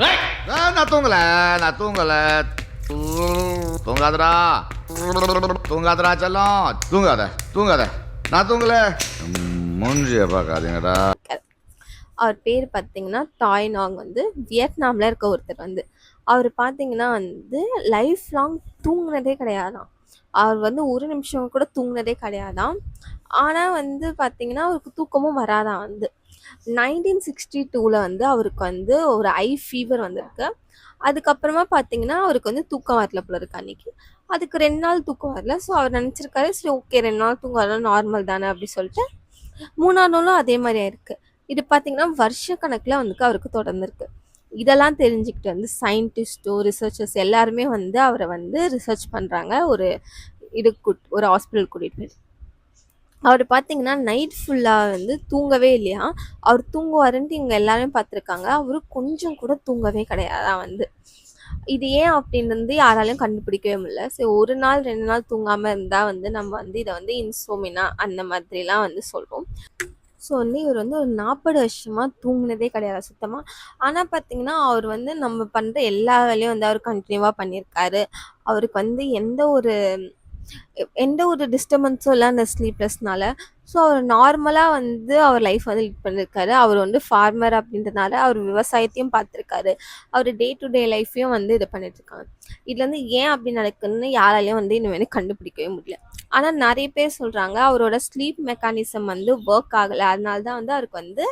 நான் தூங்கல நான் தூங்கல தூங்காதடா தூங்காதடா செல்லம் தூங்காத தூங்காத நான் தூங்கல மூஞ்சிய பார்க்காதீங்கடா. அவர் பேர் பார்த்தீங்கன்னா தாய் நாங் வந்து வியட்நாமில் இருக்க ஒருத்தர் வந்து அவர் பார்த்தீங்கன்னா வந்து லைஃப் லாங் தூங்குனதே கிடையாதாம். அவர் வந்து ஒரு நிமிஷம் கூட தூங்குனதே கிடையாதாம். ஆனால் வந்து பார்த்தீங்கன்னா அவருக்கு தூக்கமும் வராதான் வந்து 1962 வந்து அவருக்கு வந்து ஒரு ஃபீவர் வந்திருக்கு. அதுக்கப்புறமா பார்த்தீங்கன்னா அவருக்கு வந்து தூக்கம் வரல போல இருக்கு அன்னைக்கு. அதுக்கு 2 நாள் தூக்கம் வரல. ஸோ அவர் நினச்சிருக்காரு சரி ஓகே 2 நாள் தூக்கம் வரலாம் நார்மல் தானே அப்படி சொல்லிட்டு 3ஆம் நாளும் அதே மாதிரியா இருக்கு. இது பார்த்தீங்கன்னா வருஷ கணக்கில் வந்து அவருக்கு தொடர்ந்துருக்கு. இதெல்லாம் தெரிஞ்சுக்கிட்டு வந்து சயின்டிஸ்டோ ரிசர்ச்சர்ஸ் எல்லாருமே வந்து அவரை வந்து ரிசர்ச் பண்ணுறாங்க. ஒரு ஹாஸ்பிட்டல் கூட்டிகிட்டு போய் அவர் பார்த்தீங்கன்னா நைட் ஃபுல்லாக வந்து தூங்கவே இல்லையா. அவர் தூங்குவாருன்ட்டு இவங்க எல்லாருமே பார்த்துருக்காங்க. அவரு கொஞ்சம் கூட தூங்கவே கிடையாதான் வந்து. இது ஏன் அப்படின்னு வந்து யாராலையும் கண்டுபிடிக்கவே முடியல. சரி ஒரு நாள் 2 நாள் தூங்காமல் இருந்தால் வந்து நம்ம வந்து இதை வந்து இன்சோமினா அந்த மாதிரிலாம் வந்து சொல்கிறோம். ஸோ வந்து இவர் வந்து ஒரு 40 வருஷமாக தூங்கினதே கிடையாது சுத்தமாக. ஆனால் பார்த்தீங்கன்னா அவர் வந்து நம்ம பண்ணுற எல்லா வேலையும் வந்து அவர் கண்டினியூவாக பண்ணியிருக்காரு. அவருக்கு வந்து எந்த ஒரு டிஸ்டர்பன்ஸும் இல்லை அந்த ஸ்லீப்லெஸ்னால. ஸோ அவர் நார்மலாக வந்து அவர் லைஃப் வந்து லீட் பண்ணியிருக்காரு. அவர் வந்து ஃபார்மர் அப்படின்றதுனால அவர் விவசாயத்தையும் பார்த்துருக்காரு. அவர் டே டு டே லைஃப்பையும் வந்து இது பண்ணிட்டுருக்காங்க. இதுல இருந்து ஏன் அப்படி நடக்குதுன்னு யாராலையும் வந்து இன்னும் வந்து கண்டுபிடிக்கவே முடியல. ஆனால் நிறைய பேர் சொல்கிறாங்க அவரோட ஸ்லீப் மெக்கானிசம் வந்து ஒர்க் ஆகலை, அதனால தான் வந்து அவருக்கு வந்து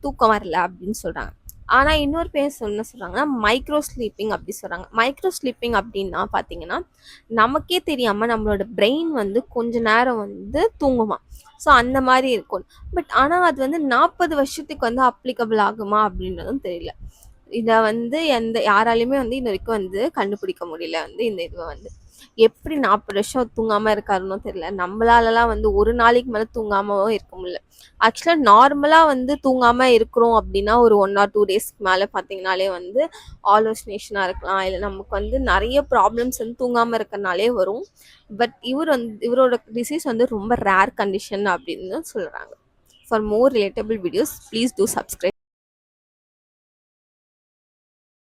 தூக்கம் வரல அப்படின்னு சொல்கிறாங்க. ஆனால் இன்னொரு பேர் என்ன சொல்கிறாங்கன்னா மைக்ரோ ஸ்லீப்பிங் அப்படி சொல்கிறாங்க. மைக்ரோ ஸ்லீப்பிங் அப்படின்னா பார்த்தீங்கன்னா நமக்கே தெரியாமல் நம்மளோட பிரெயின் வந்து கொஞ்ச நேரம் வந்து தூங்குமா. ஸோ அந்த மாதிரி இருக்கும். பட் ஆனால் அது வந்து 40 வருஷத்துக்கு வந்து அப்ளிகபிள் ஆகுமா அப்படின்றதும் தெரியல. இதை வந்து யாராலையுமே வந்து இது வரைக்கும் வந்து கண்டுபிடிக்க முடியல வந்து இந்த இதுவை வந்து எப்படி 40 வருஷம் தூங்காமல் இருக்காருன்னு தெரியல. நம்மளாலலாம் வந்து ஒரு நாளைக்கு மேலே தூங்காமல் இருக்க முடியல. ஆக்சுவலாக நார்மலாக வந்து தூங்காமல் இருக்கிறோம் அப்படின்னா ஒரு 1 or 2 டேஸ்க்கு மேலே பார்த்தீங்கனாலே வந்து ஆலோசனேஷனாக இருக்கலாம், இல்லை நமக்கு வந்து நிறைய ப்ராப்ளம்ஸ் வந்து தூங்காமல் இருக்கிறனாலே வரும். பட் இவரோட டிசீஸ் வந்து ரொம்ப ரேர் கண்டிஷன் அப்படின்னு சொல்கிறாங்க. For more relatable videos please do subscribe.